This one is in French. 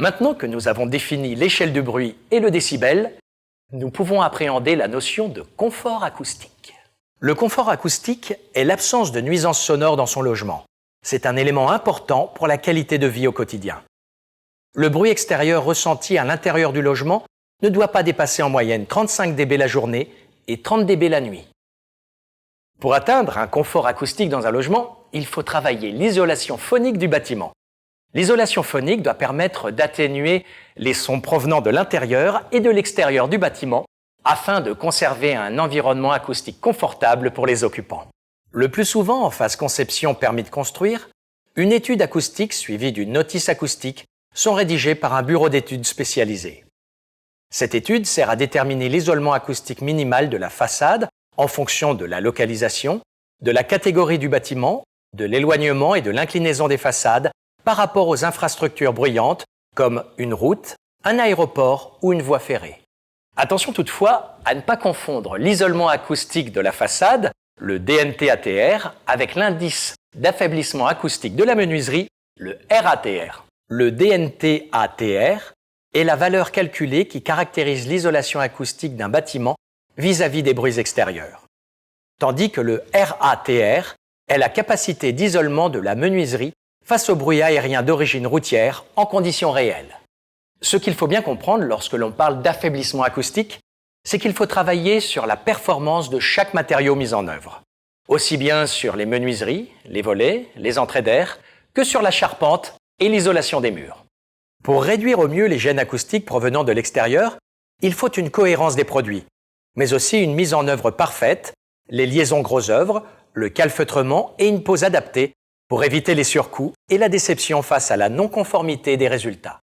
Maintenant que nous avons défini l'échelle du bruit et le décibel, nous pouvons appréhender la notion de confort acoustique. Le confort acoustique est l'absence de nuisances sonores dans son logement. C'est un élément important pour la qualité de vie au quotidien. Le bruit extérieur ressenti à l'intérieur du logement ne doit pas dépasser en moyenne 35 dB la journée et 30 dB la nuit. Pour atteindre un confort acoustique dans un logement, il faut travailler l'isolation phonique du bâtiment. L'isolation phonique doit permettre d'atténuer les sons provenant de l'intérieur et de l'extérieur du bâtiment afin de conserver un environnement acoustique confortable pour les occupants. Le plus souvent, en phase conception permis de construire, une étude acoustique suivie d'une notice acoustique sont rédigées par un bureau d'études spécialisé. Cette étude sert à déterminer l'isolement acoustique minimal de la façade en fonction de la localisation, de la catégorie du bâtiment, de l'éloignement et de l'inclinaison des façades par rapport aux infrastructures bruyantes comme une route, un aéroport ou une voie ferrée. Attention toutefois à ne pas confondre l'isolement acoustique de la façade, le DNT-ATR, avec l'indice d'affaiblissement acoustique de la menuiserie, le RATR. Le DNT-ATR est la valeur calculée qui caractérise l'isolation acoustique d'un bâtiment vis-à-vis des bruits extérieurs, tandis que le RATR est la capacité d'isolement de la menuiserie face aux bruits aériens d'origine routière en conditions réelles. Ce qu'il faut bien comprendre lorsque l'on parle d'affaiblissement acoustique, c'est qu'il faut travailler sur la performance de chaque matériau mis en œuvre, aussi bien sur les menuiseries, les volets, les entrées d'air, que sur la charpente et l'isolation des murs. Pour réduire au mieux les gênes acoustiques provenant de l'extérieur, il faut une cohérence des produits, mais aussi une mise en œuvre parfaite, les liaisons gros œuvres, le calfeutrement et une pose adaptée pour éviter les surcoûts et la déception face à la non-conformité des résultats.